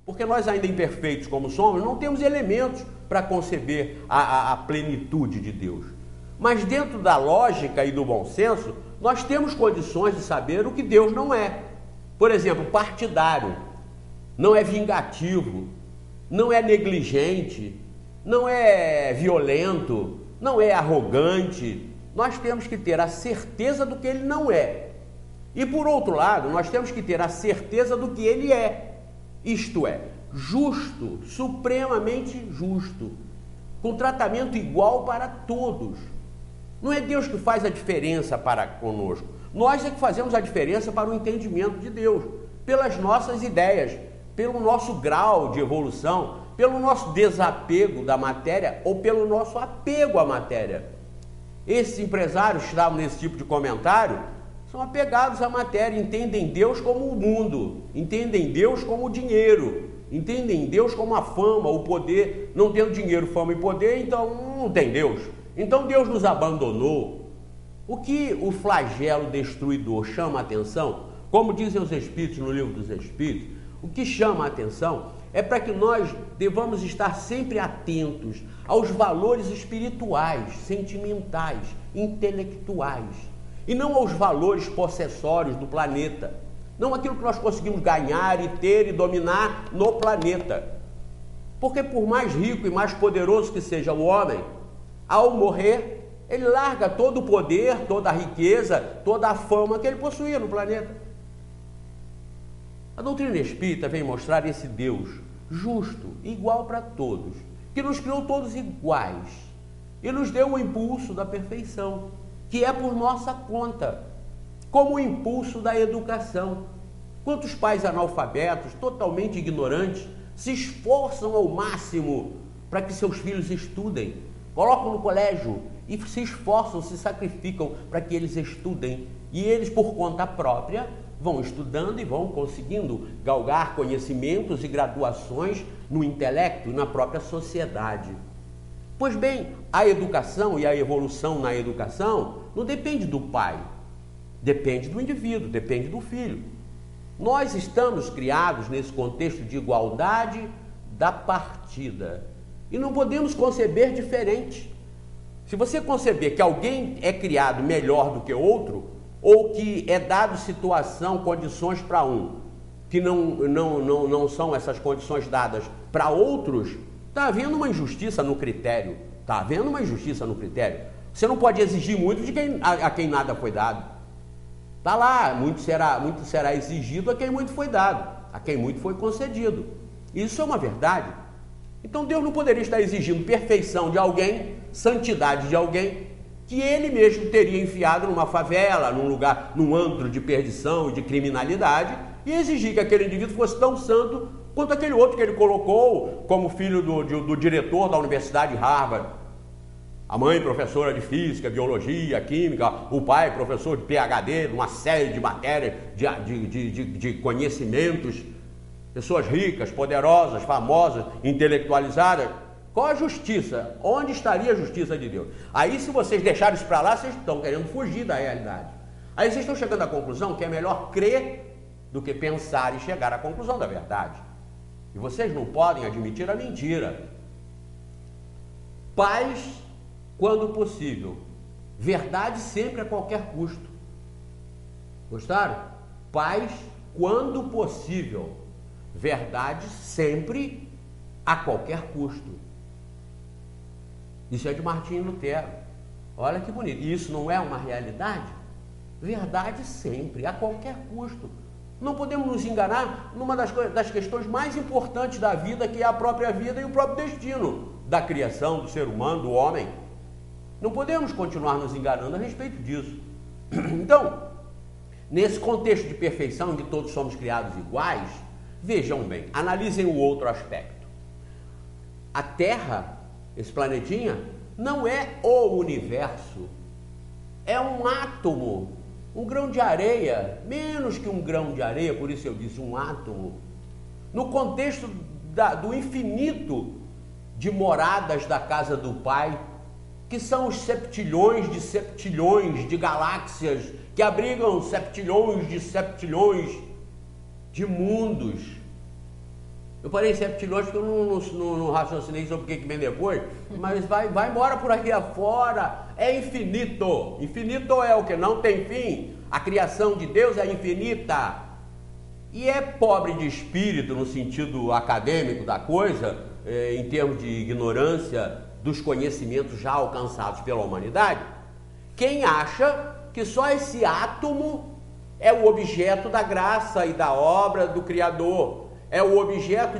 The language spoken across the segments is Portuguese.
Porque nós, ainda imperfeitos como somos, não temos elementos para conceber a plenitude de Deus. Mas dentro da lógica e do bom senso, nós temos condições de saber o que Deus não é. Por exemplo, partidário, não é vingativo, não é negligente, não é violento, não é arrogante. Nós temos que ter a certeza do que ele não é. E por outro lado, nós temos que ter a certeza do que ele é. Isto é, justo, supremamente justo, com tratamento igual para todos. Não é Deus que faz a diferença para conosco. Nós é que fazemos a diferença para o entendimento de Deus, pelas nossas ideias, pelo nosso grau de evolução, pelo nosso desapego da matéria ou pelo nosso apego à matéria. Esses empresários que estavam nesse tipo de comentário são apegados à matéria, entendem Deus como o mundo, entendem Deus como o dinheiro, entendem Deus como a fama, o poder. Não tendo dinheiro, fama e poder, então não tem Deus. Então Deus nos abandonou. O que o flagelo destruidor chama a atenção, como dizem os Espíritos no Livro dos Espíritos, o que chama a atenção é para que nós devamos estar sempre atentos aos valores espirituais, sentimentais, intelectuais, e não aos valores possessórios do planeta, não aquilo que nós conseguimos ganhar e ter e dominar no planeta. Porque por mais rico e mais poderoso que seja o homem, ao morrer, ele larga todo o poder, toda a riqueza, toda a fama que ele possuía no planeta. A doutrina espírita vem mostrar esse Deus justo, igual para todos, que nos criou todos iguais e nos deu o impulso da perfeição, que é por nossa conta, como o impulso da educação. Quantos pais analfabetos, totalmente ignorantes, se esforçam ao máximo para que seus filhos estudem, colocam no colégio e se esforçam, se sacrificam para que eles estudem, e eles, por conta própria, vão estudando e vão conseguindo galgar conhecimentos e graduações no intelecto e na própria sociedade. Pois bem, a educação e a evolução na educação não depende do pai, depende do indivíduo, depende do filho. Nós estamos criados nesse contexto de igualdade da partida e não podemos conceber diferente. Se você conceber que alguém é criado melhor do que outro, ou que é dado situação, condições para um, que não são essas condições dadas para outros, está havendo uma injustiça no critério. Está havendo uma injustiça no critério. Você não pode exigir muito de a quem nada foi dado. Está lá, muito será exigido a quem muito foi dado, a quem muito foi concedido. Isso é uma verdade. Então Deus não poderia estar exigindo perfeição de alguém, santidade de alguém, que ele mesmo teria enfiado numa favela, num lugar, num antro de perdição e de criminalidade, e exigir que aquele indivíduo fosse tão santo quanto aquele outro que ele colocou como filho do diretor da Universidade de Harvard. A mãe professora de física, biologia, química, o pai professor de PhD, uma série de matérias, de conhecimentos, pessoas ricas, poderosas, famosas, intelectualizadas. Qual a justiça? Onde estaria a justiça de Deus? Aí, se vocês deixarem isso para lá, vocês estão querendo fugir da realidade. Aí vocês estão chegando à conclusão que é melhor crer do que pensar e chegar à conclusão da verdade. E vocês não podem admitir a mentira. Paz, quando possível. Verdade sempre a qualquer custo. Gostaram? Paz, quando possível. Verdade sempre a qualquer custo. Isso é de Martinho Lutero. Olha que bonito. E isso não é uma realidade? Verdade sempre, a qualquer custo. Não podemos nos enganar numa das questões mais importantes da vida, que é a própria vida e o próprio destino da criação, do ser humano, do homem. Não podemos continuar nos enganando a respeito disso. Então, nesse contexto de perfeição, em que todos somos criados iguais, vejam bem, analisem o outro aspecto. A Terra, esse planetinha, não é o universo, é um átomo, um grão de areia, menos que um grão de areia, por isso eu disse um átomo, no contexto do infinito de moradas da casa do Pai, que são os septilhões de galáxias, que abrigam septilhões de mundos. Eu parei em septilhões porque eu não raciocinei sobre o que vem depois, mas vai embora por aqui afora, é infinito. Infinito é o que não tem fim. A criação de Deus é infinita. E é pobre de espírito no sentido acadêmico da coisa, em termos de ignorância dos conhecimentos já alcançados pela humanidade, quem acha que só esse átomo é o objeto da graça e da obra do Criador, é o objeto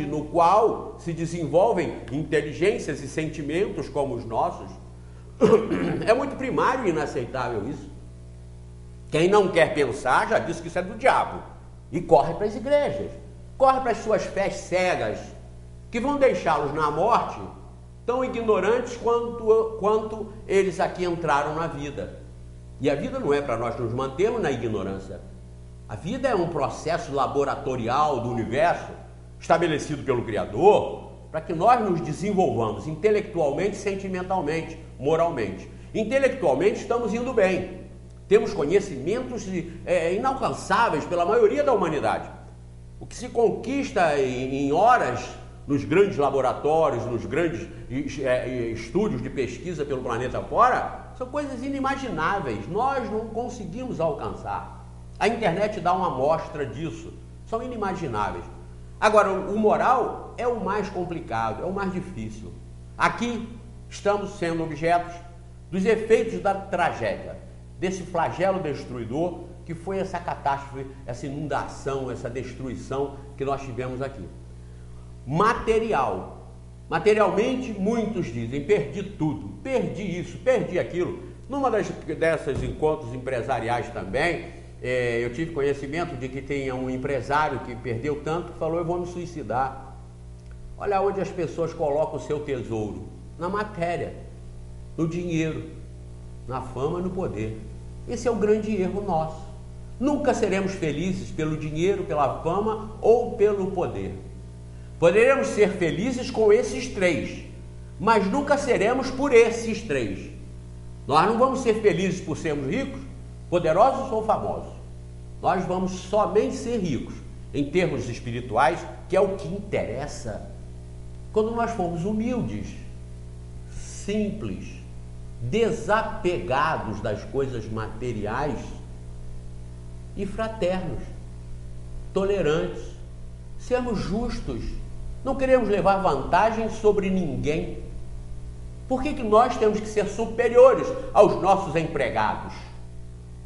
no qual se desenvolvem inteligências e sentimentos como os nossos. É muito primário e inaceitável isso. Quem não quer pensar já disse que isso é do diabo e corre para as igrejas, corre para as suas fés cegas, que vão deixá-los na morte tão ignorantes quanto eles aqui entraram na vida. E a vida não é para nós nos mantermos na ignorância. A vida é um processo laboratorial do universo, estabelecido pelo Criador, para que nós nos desenvolvamos intelectualmente, sentimentalmente, moralmente. Intelectualmente estamos indo bem. Temos conhecimentos inalcançáveis pela maioria da humanidade. O que se conquista em horas nos grandes laboratórios, nos grandes estúdios de pesquisa pelo planeta fora, são coisas inimagináveis. Nós não conseguimos alcançar. A internet dá uma amostra disso. São inimagináveis. Agora, o moral é o mais complicado, é o mais difícil. Aqui estamos sendo objetos dos efeitos da tragédia, desse flagelo destruidor que foi essa catástrofe, essa inundação, essa destruição que nós tivemos aqui. Materialmente, muitos dizem, perdi tudo, perdi isso, perdi aquilo. Numa dessas encontros empresariais também, eu tive conhecimento de que tinha um empresário que perdeu tanto que falou, eu vou me suicidar. Olha onde as pessoas colocam o seu tesouro, na matéria, no dinheiro, na fama, no poder. Esse é o grande erro nosso. Nunca seremos felizes pelo dinheiro, pela fama ou pelo poder. Poderemos ser felizes com esses três, mas nunca seremos por esses três. Nós não vamos ser felizes por sermos ricos, poderosos ou famosos. Nós vamos somente ser ricos em termos espirituais, que é o que interessa. Quando nós formos humildes, simples, desapegados das coisas materiais e fraternos, tolerantes, sermos justos, não queremos levar vantagem sobre ninguém. Por que nós temos que ser superiores aos nossos empregados?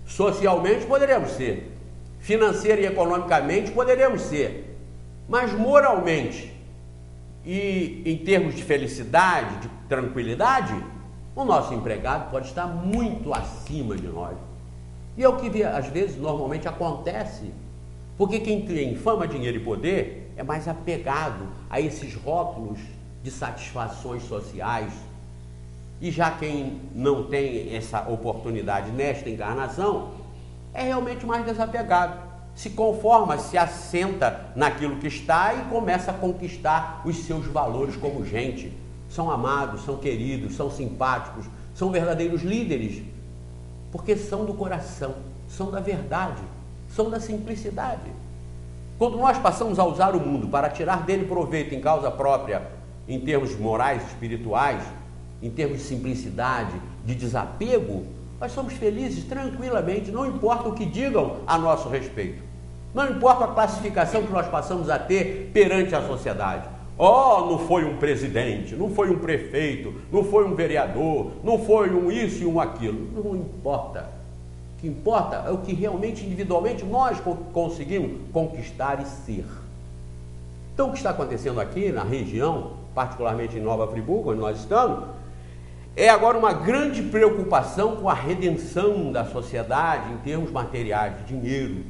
Socialmente poderemos ser, financeira e economicamente poderemos ser, mas moralmente e em termos de felicidade, de tranquilidade, o nosso empregado pode estar muito acima de nós. E é o que às vezes normalmente acontece, porque quem tem fama, dinheiro e poder é mais apegado a esses rótulos de satisfações sociais. E já quem não tem essa oportunidade nesta encarnação é realmente mais desapegado, se conforma, se assenta naquilo que está e começa a conquistar os seus valores como gente. São amados, são queridos, são simpáticos, são verdadeiros líderes, porque são do coração, são da verdade, são da simplicidade. Quando nós passamos a usar o mundo para tirar dele proveito em causa própria, em termos morais, espirituais, em termos de simplicidade, de desapego, nós somos felizes tranquilamente, não importa o que digam a nosso respeito. Não importa a classificação que nós passamos a ter perante a sociedade. Não foi um presidente, não foi um prefeito, não foi um vereador, não foi um isso e um aquilo. Não importa. O que importa é o que realmente, individualmente, nós conseguimos conquistar e ser. Então, o que está acontecendo aqui na região, particularmente em Nova Friburgo, onde nós estamos, é agora uma grande preocupação com a redenção da sociedade em termos materiais, de dinheiro.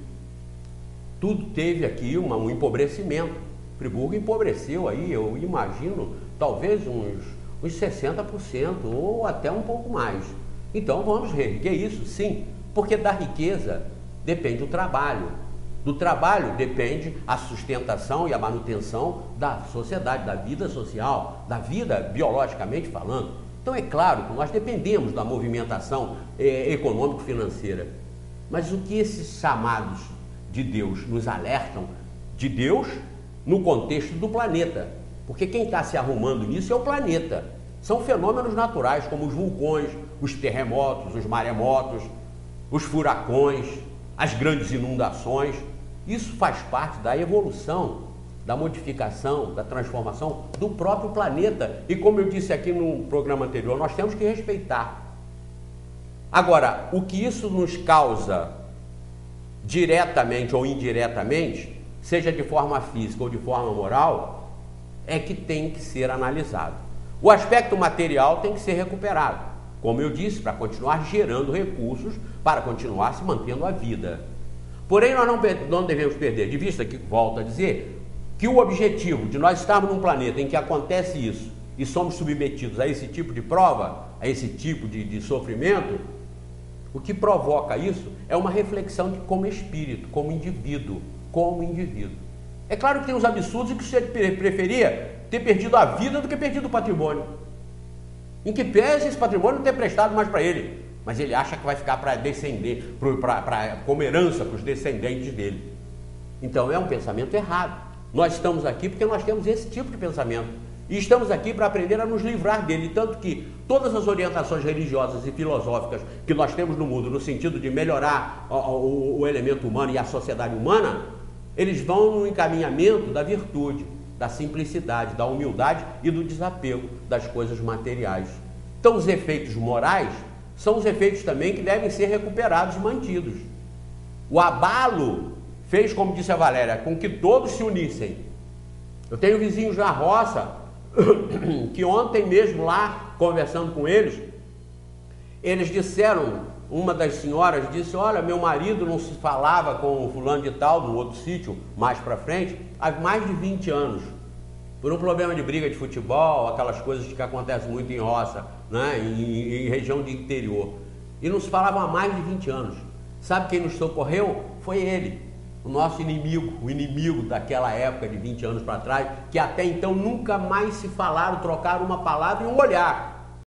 Tudo teve aqui um empobrecimento. Friburgo empobreceu aí, eu imagino, talvez uns 60% ou até um pouco mais. Então vamos reerguer isso, sim, porque da riqueza depende o trabalho. Do trabalho depende a sustentação e a manutenção da sociedade, da vida social, da vida biologicamente falando. Então é claro que nós dependemos da movimentação econômico-financeira. Mas o que esses chamados de Deus nos alertam de Deus no contexto do planeta, porque quem está se arrumando nisso é o planeta. São fenômenos naturais, como os vulcões, os terremotos, os maremotos, os furacões, as grandes inundações. Isso faz parte da evolução, da modificação, da transformação do próprio planeta. E como eu disse aqui no programa anterior, nós temos que respeitar. Agora, o que isso nos causa diretamente ou indiretamente, seja de forma física ou de forma moral, é que tem que ser analisado. O aspecto material tem que ser recuperado, como eu disse, para continuar gerando recursos, para continuar se mantendo a vida. Porém, nós não devemos perder de vista, que volto a dizer, que o objetivo de nós estarmos num planeta em que acontece isso e somos submetidos a esse tipo de prova, a esse tipo de sofrimento, o que provoca isso é uma reflexão de como espírito, como indivíduo. É claro que tem uns absurdos em que você preferia ter perdido a vida do que perdido o patrimônio. Em que pese esse patrimônio não ter prestado mais para ele, mas ele acha que vai ficar para descender, como herança para os descendentes dele. Então é um pensamento errado. Nós estamos aqui porque nós temos esse tipo de pensamento. E estamos aqui para aprender a nos livrar dele, tanto que todas as orientações religiosas e filosóficas que nós temos no mundo, no sentido de melhorar o elemento humano e a sociedade humana, eles vão no encaminhamento da virtude, da simplicidade, da humildade e do desapego das coisas materiais. Então os efeitos morais são os efeitos também que devem ser recuperados e mantidos. O abalo fez, como disse a Valéria, com que todos se unissem. Eu tenho vizinhos na roça que ontem mesmo lá, conversando com eles disseram, uma das senhoras disse, olha, meu marido não se falava com o fulano de tal, no outro sítio, mais para frente, há mais de 20 anos, por um problema de briga de futebol, aquelas coisas que acontecem muito em roça, né, em região de interior, e não se falavam há mais de 20 anos. Sabe quem nos socorreu? Foi ele. O nosso inimigo, o inimigo daquela época de 20 anos para trás, que até então nunca mais se falaram, trocaram uma palavra e um olhar.